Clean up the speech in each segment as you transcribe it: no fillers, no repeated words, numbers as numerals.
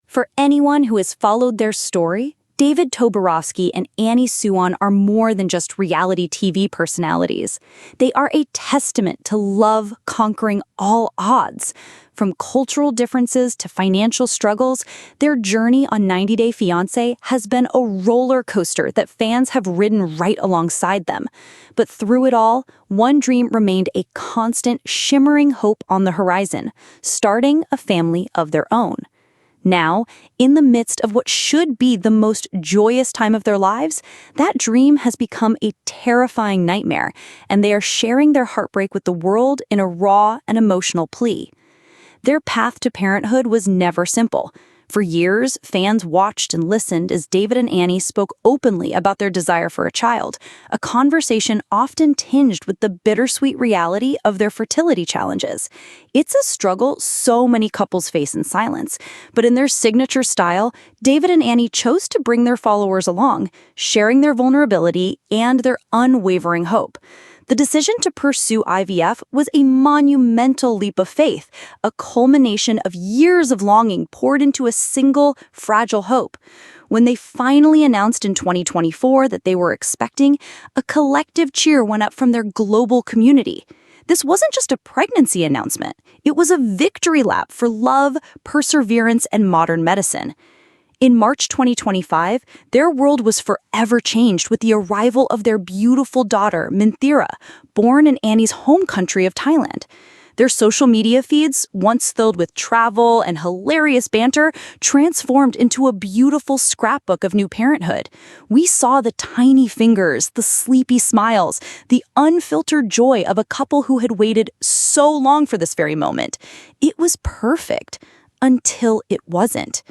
For anyone who has followed their story, David Toborowski and Annie Suon are more than just reality TV personalities. They are a testament to love conquering all odds. From cultural differences to financial struggles, their journey on 90 Day Fiancé has been a roller coaster that fans have ridden right alongside them. But through it all, one dream remained a constant, shimmering hope on the horizon: starting a family of their own. Now, in the midst of what should be the most joyous time of their lives, that dream has become a terrifying nightmare, and they are sharing their heartbreak with the world in a raw and emotional plea. Their path to parenthood was never simple. For years, fans watched and listened as David and Annie spoke openly about their desire for a child, a conversation often tinged with the bittersweet reality of their fertility challenges. It's a struggle so many couples face in silence, but in their signature style, David and Annie chose to bring their followers along, sharing their vulnerability and their unwavering hope. The decision to pursue IVF was a monumental leap of faith, a culmination of years of longing poured into a single, fragile hope. When they finally announced in 2024 that they were expecting, a collective cheer went up from their global community. This wasn't just a pregnancy announcement. It was a victory lap for love, perseverance, and modern medicine. In March 2025, their world was forever changed with the arrival of their beautiful daughter, Minthira, born in Annie's home country of Thailand. Their social media feeds, once filled with travel and hilarious banter, transformed into a beautiful scrapbook of new parenthood. We saw the tiny fingers, the sleepy smiles, the unfiltered joy of a couple who had waited so long for this very moment. It was perfect, until it wasn't.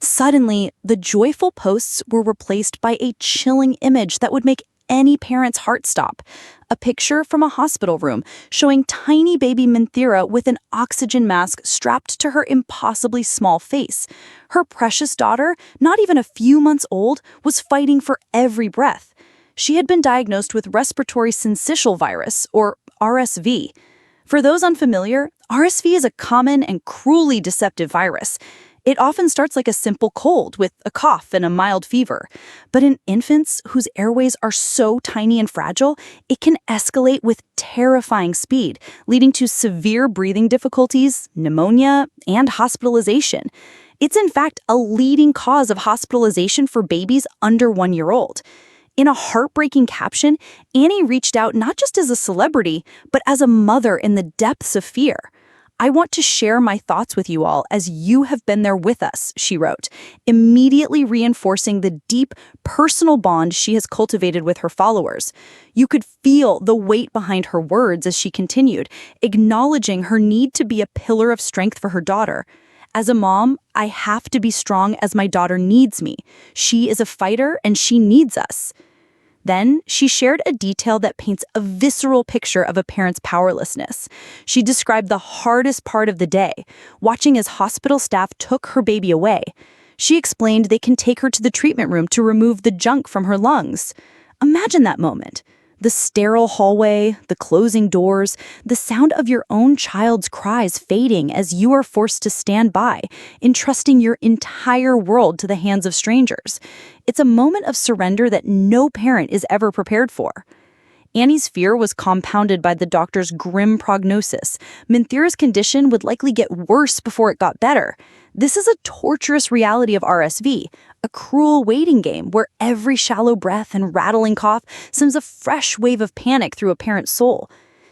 Suddenly, the joyful posts were replaced by a chilling image that would make any parent's heart stop. A picture from a hospital room showing tiny baby Minthira with an oxygen mask strapped to her impossibly small face. Her precious daughter, not even a few months old, was fighting for every breath. She had been diagnosed with respiratory syncytial virus, or RSV. For those unfamiliar, RSV is a common and cruelly deceptive virus. It often starts like a simple cold with a cough and a mild fever. But in infants whose airways are so tiny and fragile, it can escalate with terrifying speed, leading to severe breathing difficulties, pneumonia, and hospitalization. It's in fact a leading cause of hospitalization for babies under 1 year old. In a heartbreaking caption, Annie reached out not just as a celebrity, but as a mother in the depths of fear. "I want to share my thoughts with you all as you have been there with us," she wrote, immediately reinforcing the deep personal bond she has cultivated with her followers. You could feel the weight behind her words as she continued, acknowledging her need to be a pillar of strength for her daughter. "As a mom, I have to be strong as my daughter needs me. She is a fighter and she needs us." Then, she shared a detail that paints a visceral picture of a parent's powerlessness. She described the hardest part of the day, watching as hospital staff took her baby away. She explained they can take her to the treatment room to remove the junk from her lungs. Imagine that moment. The sterile hallway, the closing doors, the sound of your own child's cries fading as you are forced to stand by, entrusting your entire world to the hands of strangers. It's a moment of surrender that no parent is ever prepared for. Annie's fear was compounded by the doctor's grim prognosis. Minthira's condition would likely get worse before it got better. This is a torturous reality of RSV, a cruel waiting game where every shallow breath and rattling cough sends a fresh wave of panic through a parent's soul.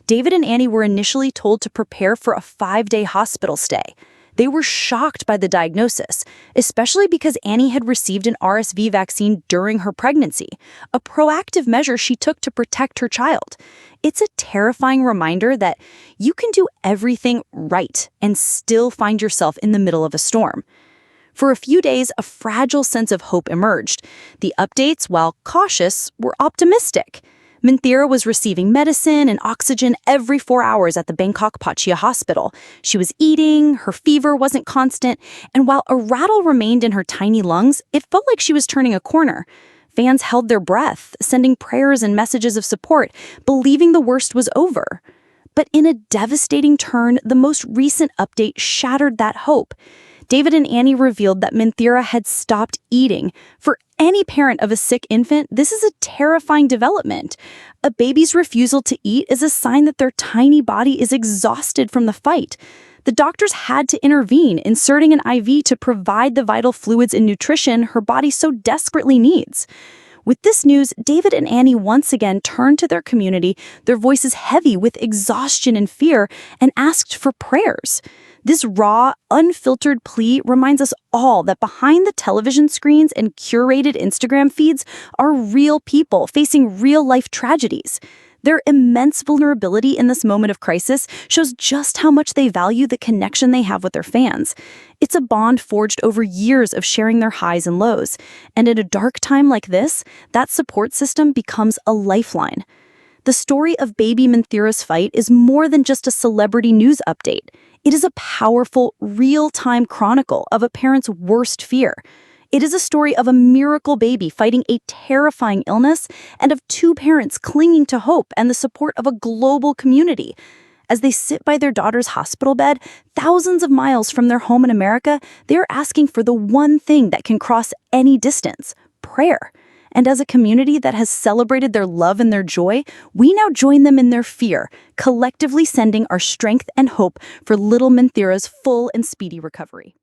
David and Annie were initially told to prepare for a 5-day hospital stay. They were shocked by the diagnosis, especially because Annie had received an RSV vaccine during her pregnancy, a proactive measure she took to protect her child. It's a terrifying reminder that you can do everything right and still find yourself in the middle of a storm. For a few days, a fragile sense of hope emerged. The updates, while cautious, were optimistic. Minthira was receiving medicine and oxygen every 4 hours at the Bangkok Pattaya Hospital. She was eating, her fever wasn't constant, and while a rattle remained in her tiny lungs, it felt like she was turning a corner. Fans held their breath, sending prayers and messages of support, believing the worst was over. But in a devastating turn, the most recent update shattered that hope. David and Annie revealed that Minthira had stopped eating. For any parent of a sick infant, this is a terrifying development. A baby's refusal to eat is a sign that their tiny body is exhausted from the fight. The doctors had to intervene, inserting an IV to provide the vital fluids and nutrition her body so desperately needs. With this news, David and Annie once again turned to their community, their voices heavy with exhaustion and fear, and asked for prayers. This raw, unfiltered plea reminds us all that behind the television screens and curated Instagram feeds are real people facing real-life tragedies. Their immense vulnerability in this moment of crisis shows just how much they value the connection they have with their fans. It's a bond forged over years of sharing their highs and lows. And in a dark time like this, that support system becomes a lifeline. The story of baby Minthira's fight is more than just a celebrity news update. It is a powerful, real-time chronicle of a parent's worst fear. It is a story of a miracle baby fighting a terrifying illness and of two parents clinging to hope and the support of a global community. As they sit by their daughter's hospital bed, thousands of miles from their home in America, they are asking for the one thing that can cross any distance: prayer. And as a community that has celebrated their love and their joy, we now join them in their fear, collectively sending our strength and hope for little Minthira's full and speedy recovery.